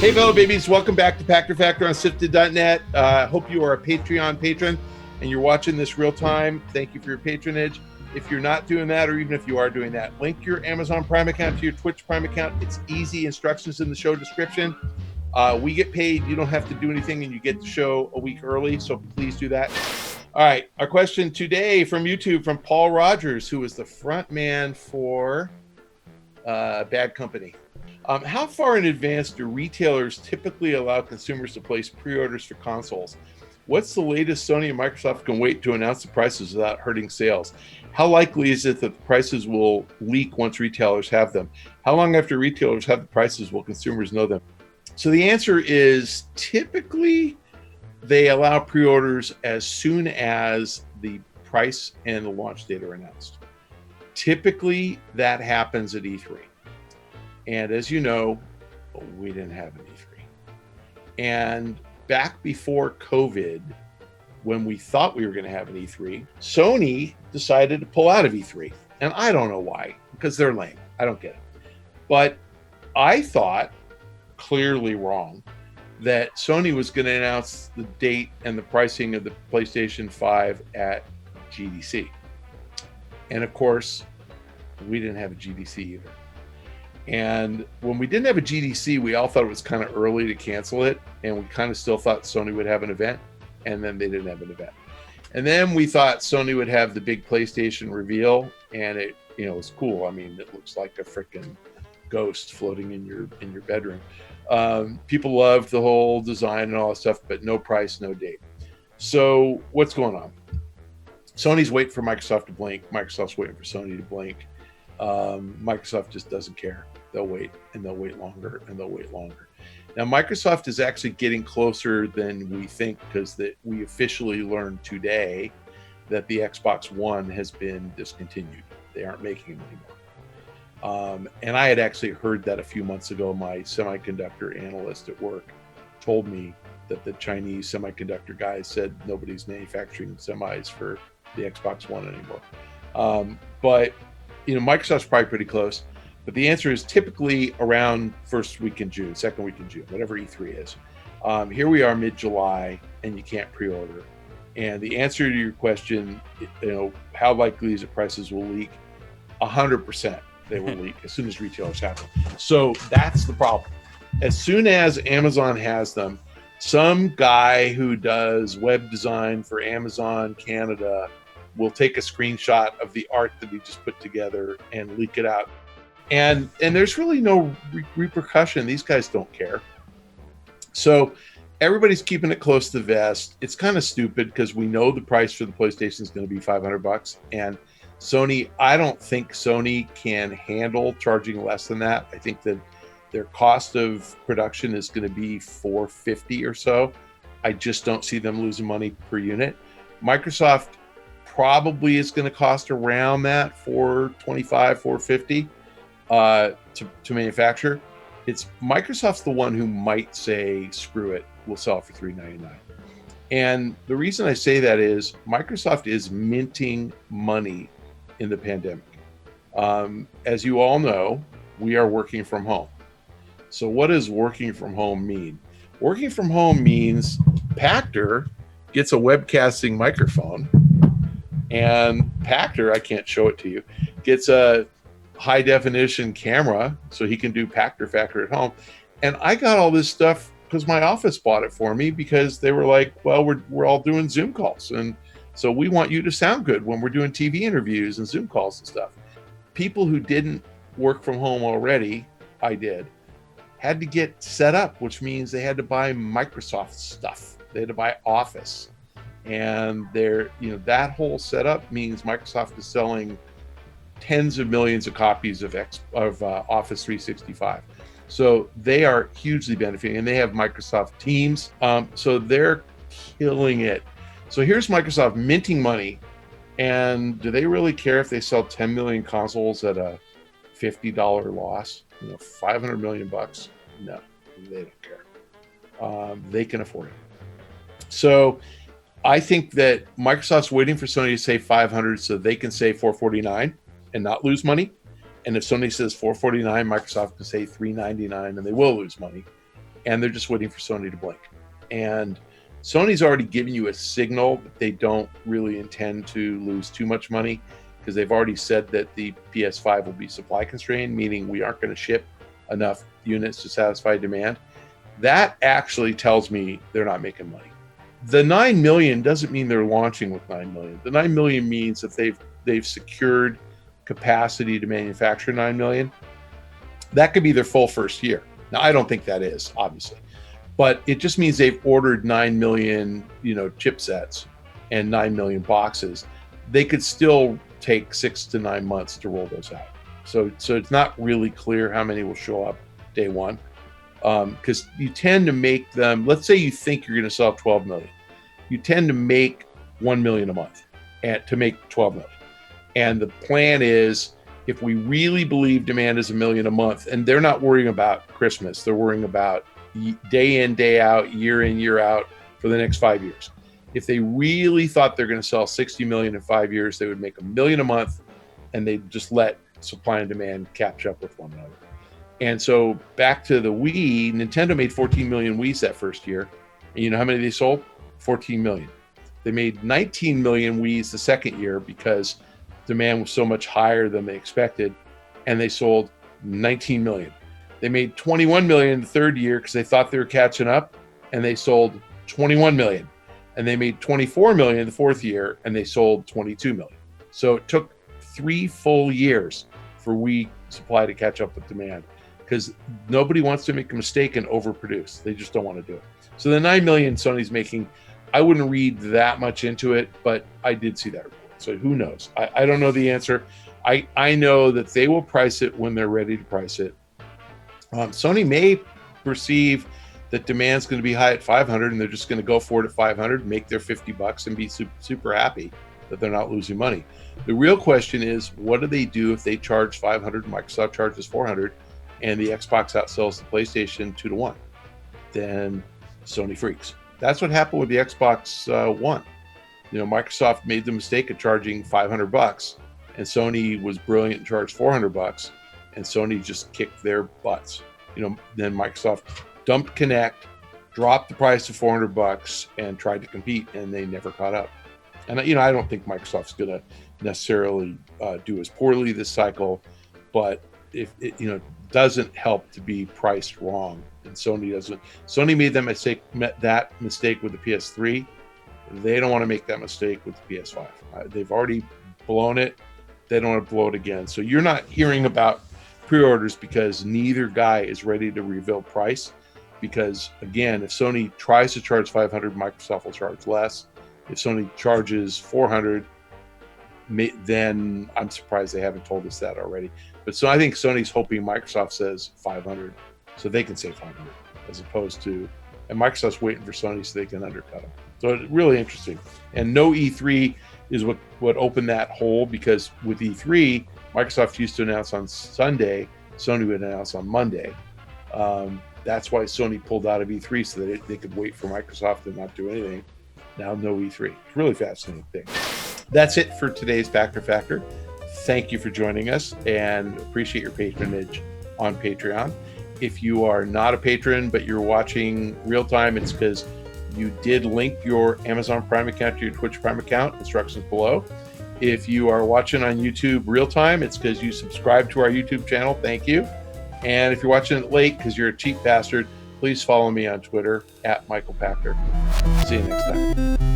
Hey, fellow babies, welcome back to Pachter Factor on SIFTD.net. Hope you are a Patreon patron and you're watching this real time. Thank you for your patronage. If you're not doing that, or even if you are doing that, link your Amazon Prime account to your Twitch Prime account. It's easy. Instructions in the show description. We get paid. You don't have to do anything, and you get the show a week early, so please do that. All right, our question today from YouTube from Paul Rogers, who is the front man for Bad Company. How far in advance do retailers typically allow consumers to place pre-orders for consoles? What's the latest Sony and Microsoft can wait to announce the prices without hurting sales? How likely is it that the prices will leak once retailers have them? How long after retailers have the prices will consumers know them? So the answer is typically they allow pre-orders as soon as the price and the launch date are announced. Typically that happens at E3. And as you know, we didn't have an E3. And back before COVID, when we thought we were going to have an E3, Sony decided to pull out of E3. And I don't know why, because they're lame. I don't get it. But I thought, clearly wrong, that Sony was going to announce the date and the pricing of the PlayStation 5 at GDC. And of course, we didn't have a GDC either. And when we didn't have a GDC, we all thought it was kind of early to cancel it. And we kind of still thought Sony would have an event. And then they didn't have an event. And then we thought Sony would have the big PlayStation reveal. And it, was cool. I mean, it looks like a freaking ghost floating in your bedroom. People loved the whole design and all that stuff, but no price, no date. So what's going on? Sony's waiting for Microsoft to blink. Microsoft's waiting for Sony to blink. Microsoft just doesn't care. They'll wait, and they'll wait longer, and they'll wait longer. Now, Microsoft is actually getting closer than we think, because we officially learned today that the Xbox One has been discontinued. They aren't making them anymore. And I had actually heard that a few months ago. My semiconductor analyst at work told me that the Chinese semiconductor guys said nobody's manufacturing semis for the Xbox One anymore. But Microsoft's probably pretty close. But the answer is typically around first week in June, second week in June, whatever E3 is. Here we are mid-July, and you can't pre-order. And the answer to your question, how likely is it prices will leak? 100% they will leak as soon as retailers have them. So that's the problem. As soon as Amazon has them, some guy who does web design for Amazon Canada will take a screenshot of the art that he just put together and leak it out. And there's really no repercussion. These guys don't care. So everybody's keeping it close to the vest. It's kind of stupid because we know the price for the PlayStation is going to be $500. And Sony, I don't think Sony can handle charging less than that. I think that their cost of production is going to be $450 or so. I just don't see them losing money per unit. Microsoft probably is going to cost around that, $425, $450 to manufacture. It's Microsoft's the one who might say, screw it, we'll sell it for $399. And the reason I say that is Microsoft is minting money in the pandemic. As you all know, we are working from home. So what does working from home mean? Working from home means Pachter gets a webcasting microphone, and Pachter, I can't show it to you, gets a high definition camera so he can do Pachter Factor at home. And I got all this stuff because my office bought it for me, because they were like, well, we're all doing Zoom calls. And so we want you to sound good when we're doing TV interviews and Zoom calls and stuff. People who didn't work from home already, I did, had to get set up, which means they had to buy Microsoft stuff. They had to buy Office. And that whole setup means Microsoft is selling tens of millions of copies of Office 365. So they are hugely benefiting, and they have Microsoft Teams. So they're killing it. So here's Microsoft minting money. And do they really care if they sell 10 million consoles at a $50 loss? $500 million bucks? No, they don't care. They can afford it. So I think that Microsoft's waiting for Sony to say 500 so they can say 449 and not lose money. And if Sony says 449, Microsoft can say 399 and they will lose money. and they're just waiting for Sony to blink. And Sony's already given you a signal that they don't really intend to lose too much money, because they've already said that the PS5 will be supply constrained, meaning we aren't going to ship enough units to satisfy demand. That actually tells me they're not making money. The 9 million doesn't mean they're launching with 9 million. The 9 million means that they've secured capacity to manufacture 9 million. That could be their full first year. Now, I don't think that is, obviously, but it just means they've ordered 9 million, chipsets and 9 million boxes. They could still take 6 to 9 months to roll those out. So it's not really clear how many will show up day one, because you tend to make them. Let's say you think you're going to sell 12 million, you tend to make 1 million a month, and to make 12 million. And the plan is, if we really believe demand is 1 million a month, and they're not worrying about Christmas, they're worrying about day in, day out, year in, year out for the next 5 years. If they really thought they're going to sell 60 million in 5 years, they would make 1 million a month, and they'd just let supply and demand catch up with one another. And so back to the Wii, Nintendo made 14 million Wiis that first year. And you know how many they sold? 14 million. They made 19 million Wiis the second year because demand was so much higher than they expected, and they sold 19 million. They made 21 million the third year because they thought they were catching up, and they sold 21 million. And they made 24 million the fourth year, and they sold 22 million. So it took 3 full years for Wii supply to catch up with demand, because nobody wants to make a mistake and overproduce. They just don't want to do it. So the 9 million Sony's making, I wouldn't read that much into it, but I did see that report. So who knows? I don't know the answer. I know that they will price it when they're ready to price it. Sony may perceive that demand's going to be high at 500, and they're just going to go for it at 500, make their $50 and be super happy that they're not losing money. The real question is, what do they do if they charge 500, Microsoft charges 400, and the Xbox outsells the PlayStation 2-1? Then Sony freaks. That's what happened with the Xbox One. Microsoft made the mistake of charging $500, and Sony was brilliant and charged $400, and Sony just kicked their butts. Then Microsoft dumped Kinect, dropped the price to $400, and tried to compete, and they never caught up. And I don't think Microsoft's going to necessarily do as poorly this cycle, but if it doesn't help to be priced wrong, and Sony doesn't. Sony made that mistake with the PS3. They don't want to make that mistake with the PS5. They've already blown it. They don't want to blow it again. So you're not hearing about pre-orders because neither guy is ready to reveal price. Because again, if Sony tries to charge 500, Microsoft will charge less. If Sony charges 400, then I'm surprised they haven't told us that already. But so I think Sony's hoping Microsoft says 500 so they can say 500, as opposed to, and Microsoft's waiting for Sony so they can undercut them. So it's really interesting. And no E3 is what opened that hole, because with E3, Microsoft used to announce on Sunday, Sony would announce on Monday. That's why Sony pulled out of E3, so that they could wait for Microsoft to not do anything. Now no E3. It's a really fascinating thing. That's it for today's Pachter Factor. Thank you for joining us, and appreciate your patronage on Patreon. If you are not a patron but you're watching real time, it's because you did link your Amazon Prime account to your Twitch Prime account. Instructions below. If you are watching on YouTube real time, it's because you subscribe to our YouTube channel. Thank you. And if you're watching it late because you're a cheap bastard, please follow me on Twitter @Michael Pachter. See you next time.